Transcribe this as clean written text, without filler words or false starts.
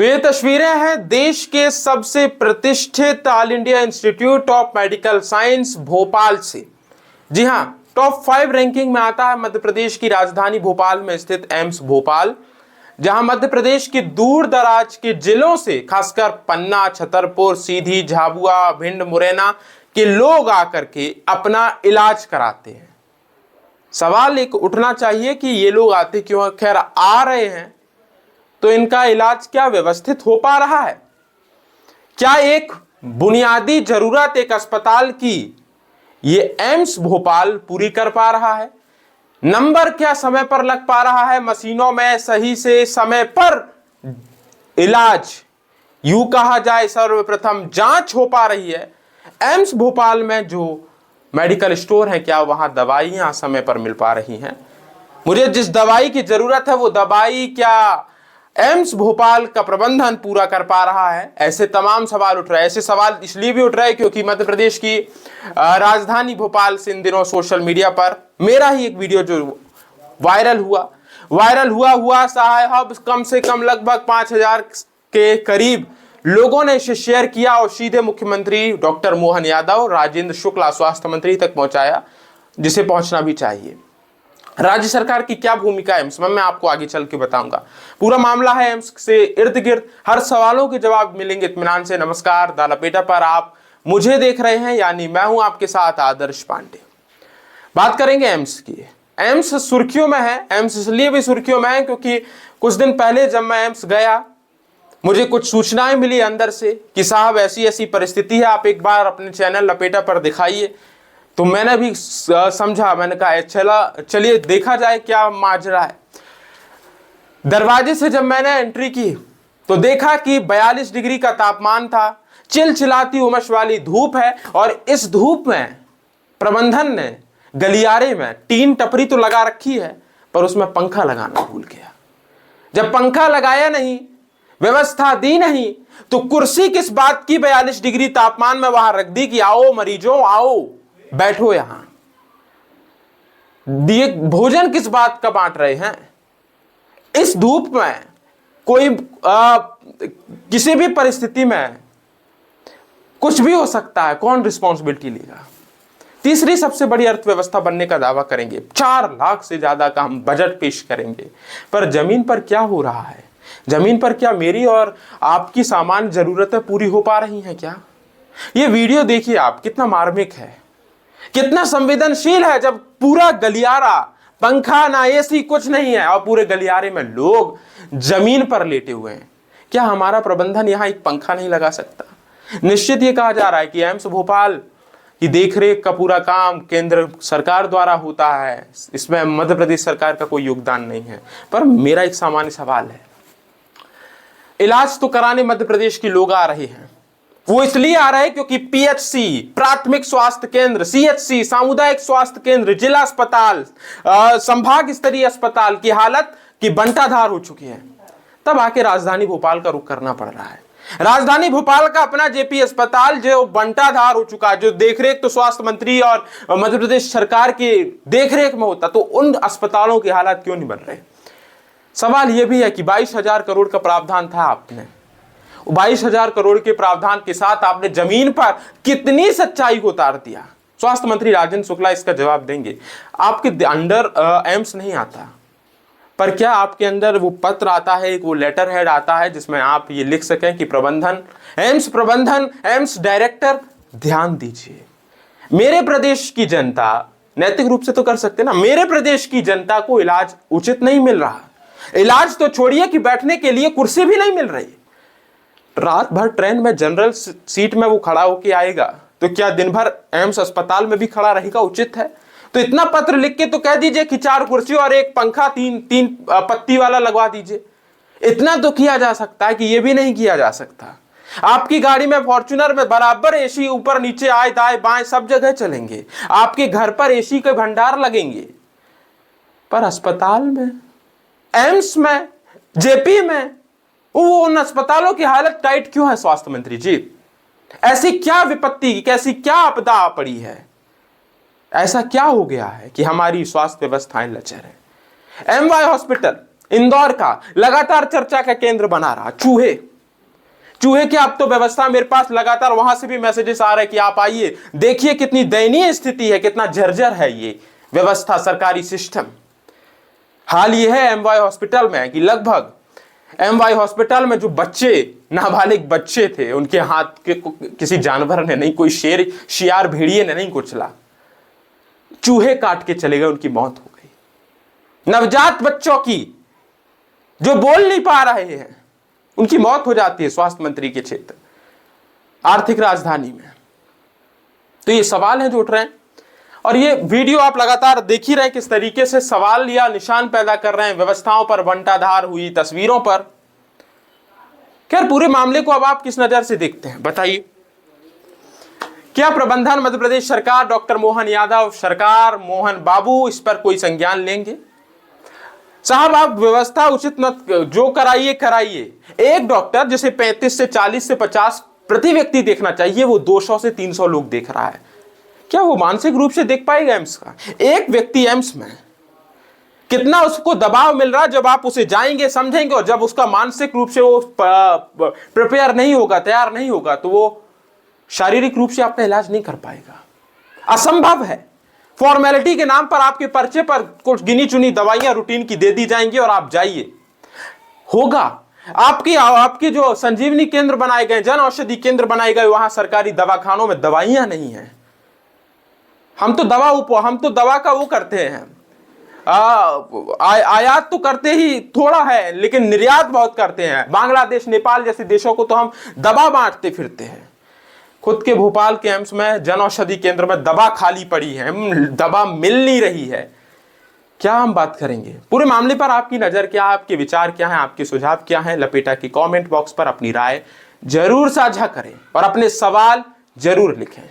तो ये तस्वीरें हैं देश के सबसे प्रतिष्ठित all India institute of medical science Bhopal से। जी हां, टॉप 5 रैंकिंग में आता है मध्य प्रदेश की राजधानी भोपाल में स्थित एम्स भोपाल, जहां मध्य प्रदेश के दूर दराज के जिलों से खासकर पन्ना, छतरपुर, सीधी, झाबुआ, भिंड, मुरैना के लोग आकर के अपना इलाज कराते हैं। सवाल एक उठना चाहिए कि ये लोग आते क्यों? खैर आ रहे हैं तो इनका इलाज क्या व्यवस्थित हो पा रहा है? क्या एक बुनियादी जरूरत एक अस्पताल की ये एम्स भोपाल पूरी कर पा रहा है? नंबर क्या समय पर लग पा रहा है? मशीनों में सही से समय पर इलाज, यूं कहा जाए सर्वप्रथम जांच हो पा रही है? एम्स भोपाल में जो मेडिकल स्टोर है, क्या वहां दवाइयां समय पर मिल पा रही हैं? मुझे जिस दवाई की जरूरत है वो दवाई क्या एम्स भोपाल का प्रबंधन पूरा कर पा रहा है? ऐसे तमाम सवाल उठ रहे हैं। ऐसे सवाल इसलिए भी उठ रहे हैं क्योंकि मध्य प्रदेश की राजधानी भोपाल से इन दिनों सोशल मीडिया पर मेरा ही एक वीडियो जो वायरल हुआ साहब, कम से कम लगभग 5000 के करीब लोगों ने इसे शेयर किया और सीधे मुख्यमंत्री डॉक्टर मोहन यादव, राजेंद्र शुक्ला स्वास्थ्य मंत्री तक पहुंचाया, जिसे पहुंचना भी चाहिए। राज्य सरकार की क्या भूमिका है एम्स में, मैं आपको आगे चल के बताऊंगा। पूरा मामला है एम्स से इर्द गिर्द, हर सवालों के जवाब मिलेंगे इत्मीनान से। नमस्कार, द लपेटा पर आप मुझे देख रहे हैं, यानी मैं हूं आपके साथ आदर्श पांडे। बात करेंगे एम्स की। एम्स सुर्खियों में है। एम्स इसलिए भी सुर्खियों में है क्योंकि कुछ दिन पहले जब मैं एम्स गया, मुझे कुछ सूचनाएं मिली अंदर से कि साहब ऐसी ऐसी परिस्थिति है, आप एक बार अपने चैनल लपेटा पर दिखाइए। तो मैंने भी समझा, मैंने कहा चलिए देखा जाए क्या माजरा है। दरवाजे से जब मैंने एंट्री की तो देखा कि 42 डिग्री का तापमान था, चिलचिलाती उमस वाली धूप है, और इस धूप में प्रबंधन ने गलियारे में टीन टपरी तो लगा रखी है पर उसमें पंखा लगाना भूल गया। जब पंखा लगाया नहीं, व्यवस्था दी नहीं, तो कुर्सी किस बात की 42 डिग्री तापमान में वहां रख दी कि आओ मरीजों आओ बैठो यहां। दिए भोजन किस बात का बांट रहे हैं? इस धूप में कोई किसी भी परिस्थिति में कुछ भी हो सकता है, कौन रिस्पॉन्सिबिलिटी लेगा? तीसरी सबसे बड़ी अर्थव्यवस्था बनने का दावा करेंगे, 4 लाख से ज्यादा का हम बजट पेश करेंगे, पर जमीन पर क्या हो रहा है? जमीन पर क्या मेरी और आपकी सामान्य जरूरतें पूरी हो पा रही हैं क्या? ये वीडियो देखिए आप, कितना मार्मिक है, कितना संवेदनशील है। जब पूरा गलियारा, पंखा ना एसी कुछ नहीं है, और पूरे गलियारे में लोग जमीन पर लेटे हुए हैं, क्या हमारा प्रबंधन यहां एक पंखा नहीं लगा सकता? निश्चित ये कहा जा रहा है कि एम्स भोपाल की देखरेख का पूरा काम केंद्र सरकार द्वारा होता है, इसमें मध्य प्रदेश सरकार का कोई योगदान नहीं है। पर मेरा एक सामान्य सवाल है, इलाज तो कराने मध्य प्रदेश के लोग आ रहे हैं, वो इसलिए आ रहे हैं क्योंकि पीएचसी, प्राथमिक स्वास्थ्य केंद्र, सीएचसी, सामुदायिक स्वास्थ्य केंद्र, जिला अस्पताल, संभाग स्तरीय अस्पताल की हालत की बंटाधार हो चुकी है। तब आके राजधानी भोपाल का रुख करना पड़ रहा है। राजधानी भोपाल का अपना जेपी अस्पताल जो बंटाधार हो चुका है, जो देखरेख तो स्वास्थ्य मंत्री और मध्य प्रदेश सरकार की देखरेख में होता, तो उन अस्पतालों की हालत क्यों नहीं बन रहे? सवाल यह भी है कि 22,000 करोड़ का प्रावधान था, आपने 22,000 करोड़ के प्रावधान के साथ आपने जमीन पर कितनी सच्चाई को उतार दिया? स्वास्थ्य मंत्री राजेंद्र शुक्ला इसका जवाब देंगे। आपके अंडर एम्स नहीं आता, पर क्या आपके अंदर वो पत्र आता है, एक वो लेटर हेड आता है जिसमें आप ये लिख सकें कि प्रबंधन, एम्स डायरेक्टर ध्यान दीजिए, मेरे प्रदेश की जनता, नैतिक रूप से तो कर सकते ना, मेरे प्रदेश की जनता को इलाज उचित नहीं मिल रहा। इलाज तो छोड़िए कि बैठने के लिए कुर्सी भी नहीं मिल रही। रात भर ट्रेन में जनरल सीट में वो खड़ा होके आएगा, तो क्या दिन भर एम्स अस्पताल में भी खड़ा रहेगा? उचित है? तो इतना पत्र लिख के तो कह दीजिए कि 4 कुर्सी और एक पंखा तीन पत्ती वाला लगवा दीजिए। इतना तो किया जा सकता है कि ये भी नहीं किया जा सकता। आपकी गाड़ी में, फॉर्च्यूनर में बराबर एसी ऊपर नीचे, आए दाएं बाएं सब जगह चलेंगे, आपके घर पर एसी के भंडार लगेंगे, पर अस्पताल में, एम्स में, जेपी में, वो उन अस्पतालों की हालत टाइट क्यों है? स्वास्थ्य मंत्री जी, ऐसी क्या विपत्ति, कैसी क्या आपदा पड़ी है? ऐसा क्या हो गया है कि हमारी स्वास्थ्य व्यवस्थाएं लचर है? एमवाय हॉस्पिटल इंदौर का लगातार चर्चा का केंद्र बना रहा। चूहे, चूहे की अब तो व्यवस्था मेरे पास लगातार वहां से भी मैसेजेस आ रहे हैं कि आप आइए, देखिए कितनी दयनीय स्थिति है, कितना जर्जर है ये व्यवस्था, सरकारी सिस्टम। हाल ये है एमवाय हॉस्पिटल में कि लगभग एमवाय हॉस्पिटल में जो बच्चे, नाबालिग बच्चे थे, उनके हाथ के किसी जानवर ने नहीं, कोई शेर शियार भेड़िए ने नहीं कुचला, चूहे काट के चले गए, उनकी मौत हो गई। नवजात बच्चों की जो बोल नहीं पा रहे हैं, उनकी मौत हो जाती है स्वास्थ्य मंत्री के क्षेत्र, आर्थिक राजधानी में। तो ये सवाल है जो उठ रहे हैं, और ये वीडियो आप लगातार देख ही रहे हैं किस तरीके से सवाल या निशान पैदा कर रहे हैं व्यवस्थाओं पर, बंटाधार हुई तस्वीरों पर। खैर, पूरे मामले को अब आप किस नजर से देखते हैं बताइए? क्या प्रबंधन मध्य प्रदेश सरकार, डॉक्टर मोहन यादव सरकार, मोहन बाबू इस पर कोई संज्ञान लेंगे? साहब, आप व्यवस्था उचित मत, जो कराइए कराइए। एक डॉक्टर जिसे 35 से 40 से 50 प्रति व्यक्ति देखना चाहिए, वो 200 से 300 लोग देख रहा है। क्या वो मानसिक रूप से देख पाएगा एम्स का? एक व्यक्ति एम्स में कितना उसको दबाव मिल रहा है, जब आप उसे जाएंगे समझेंगे, और जब उसका मानसिक रूप से वो प्रिपेयर नहीं होगा, तैयार नहीं होगा, तो वो शारीरिक रूप से आपका इलाज नहीं कर पाएगा। असंभव है। फॉर्मेलिटी के नाम पर आपके पर्चे पर कुछ गिनी चुनी दवाइयां रूटीन की दे दी जाएंगी और आप जाइए, होगा। आपके जो संजीवनी केंद्र बनाए गए, जन औषधि केंद्र बनाए गए, वहां सरकारी दवाखानों में दवाइयां नहीं है। हम तो दवा का वो करते हैं, आयात तो करते ही थोड़ा है, लेकिन निर्यात बहुत करते हैं। बांग्लादेश, नेपाल जैसे देशों को तो हम दवा बांटते फिरते हैं। खुद के भोपाल के एम्स में, जन औषधि केंद्र में दवा खाली पड़ी है, दवा मिल नहीं रही है। क्या हम बात करेंगे? पूरे मामले पर आपकी नजर क्या है, आपके विचार क्या है, आपके सुझाव क्या है? लपेटा की कमेंट बॉक्स पर अपनी राय जरूर साझा करें और अपने सवाल जरूर लिखें।